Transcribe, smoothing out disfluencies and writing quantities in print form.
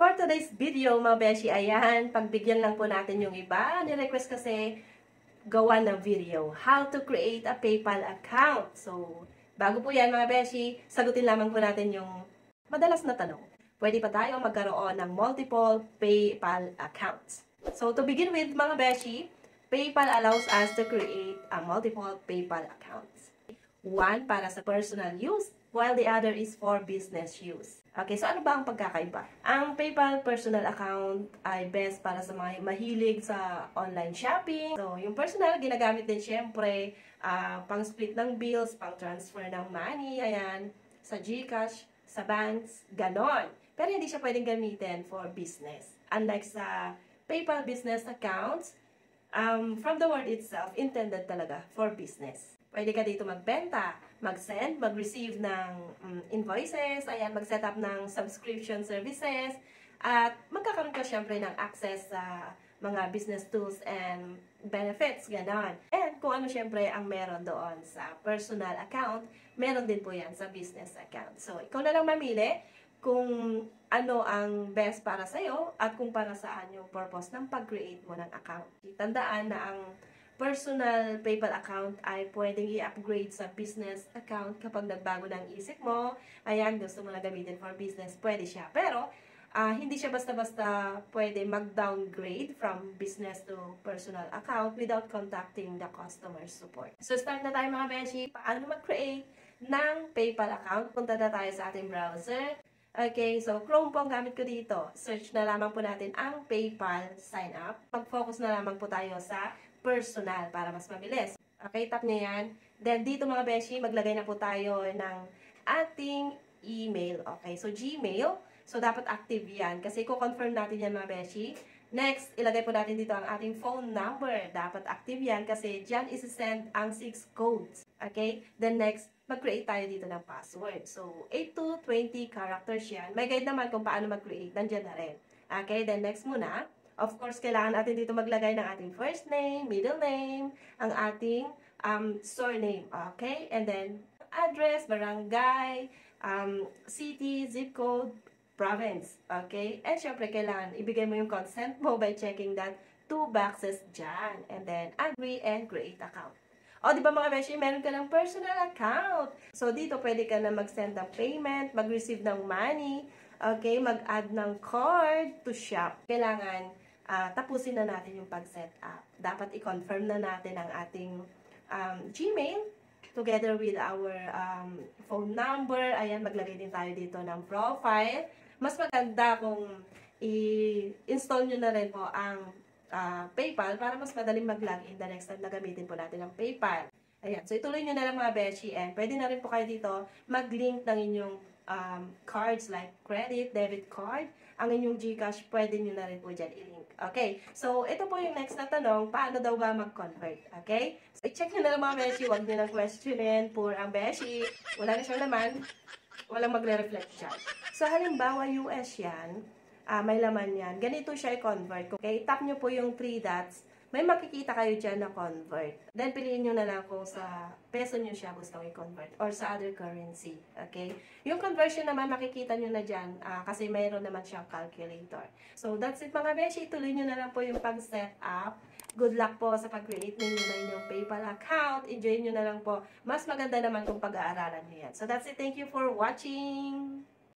For today's video, mga beshi, ayan, pagbigyan lang po natin yung iba. Ni-request kasi gawa ng video, how to create a PayPal account. So, bago po yan mga beshi, sagutin lamang po natin yung madalas na tanong. Pwede pa tayo magkaroon ng multiple PayPal accounts? So, to begin with mga beshi, PayPal allows us to create a multiple PayPal accounts. One para sa personal use, while the other is for business use. Okay, so ano ba ang pagkakaiba? Ang PayPal personal account ay best para sa mga mahilig sa online shopping. So, yung personal, ginagamit din syempre pang split ng bills, pang transfer ng money, ayan, sa GCash, sa banks, ganon. Pero hindi siya pwedeng gamitin for business. Unlike sa PayPal business accounts, from the word itself, intended talaga for business. Pwede ka dito magbenta, mag-send, mag-receive ng invoices, ayan, mag-set up ng subscription services, at magkakaroon ka syempre ng access sa mga business tools and benefits, gano'n. And kung ano syempre ang meron doon sa personal account, meron din po yan sa business account. So, ikaw na lang mamili kung ano ang best para sa'yo at kung para saan yung purpose ng pag-create mo ng account. Tandaan na ang personal PayPal account ay pwedeng i-upgrade sa business account kapag nagbago ng isip mo. Ayan, gusto mo na gamitin for business, pwede siya. Pero, hindi siya basta-basta pwede mag-downgrade from business to personal account without contacting the customer support. So, start na tayo mga beshi. Paano mag-create ng PayPal account? Punta na tayo sa ating browser. Okay, so Chrome po ang gamit ko dito. Search na lamang po natin ang PayPal sign up. Mag-focus na lamang po tayo sa personal para mas mabilis. Okay, tap nyo yan. Then, dito mga beshi, maglagay na po tayo ng ating email. Okay, so Gmail. So, dapat active yan. Kasi confirm natin yan mga beshi. Next, ilagay po natin dito ang ating phone number. Dapat active yan kasi dyan isi-send ang 6 codes. Okay? Then next, mag-create tayo dito ng password. So, 8 to 20 characters yan. May guide naman kung paano mag-create. Nandyan na rin. Okay? Then next muna, of course, kailangan natin dito maglagay ng ating first name, middle name, ang ating surname. Okay? And then, address, barangay, city, zip code, province. Okay? And syempre, kailangan ibigay mo yung consent mo by checking that 2 boxes dyan. And then, agree and create account. O, di ba mga beshi, meron ka ng personal account. So, dito pwede ka na mag-send ng payment, mag-receive ng money, okay, mag-add ng card to shop. Kailangan tapusin na natin yung pag-set up. Dapat i-confirm na natin ang ating Gmail together with our phone number. Ayan, maglagay din tayo dito ng profile. Mas maganda kung i-install nyo na rin po ang PayPal para mas madaling mag-login the next time na gamitin po natin ang PayPal. Ayan, so ituloy nyo na lang mga beshi, and pwede na rin po kayo dito mag-link ng inyong cards like credit, debit card. Ang inyong GCash, pwede nyo na rin po dyan i-link. Okay, so ito po yung next na tanong, paano daw ba mag-convert? Okay, so i-check nyo na lang mga beshi, huwag nyo nang questionin, poor ang beshi, wala na siyang laman, walang magre-reflect dyan. So halimbawa US yan, may laman yan. Ganito siya i-convert. Okay? Tap nyo po yung 3 dots. May makikita kayo dyan na convert. Then, piliin nyo na lang kung sa peso nyo siya gusto i-convert or sa other currency. Okay? Yung conversion naman, makikita nyo na dyan kasi mayroon naman siyang calculator. So, that's it mga beshi. Tuloy nyo na lang po yung pag-set up. Good luck po sa pag-create ninyo na inyong PayPal account. Enjoy nyo na lang po. Mas maganda naman kung pag-aaralan nyo yan. So, that's it. Thank you for watching!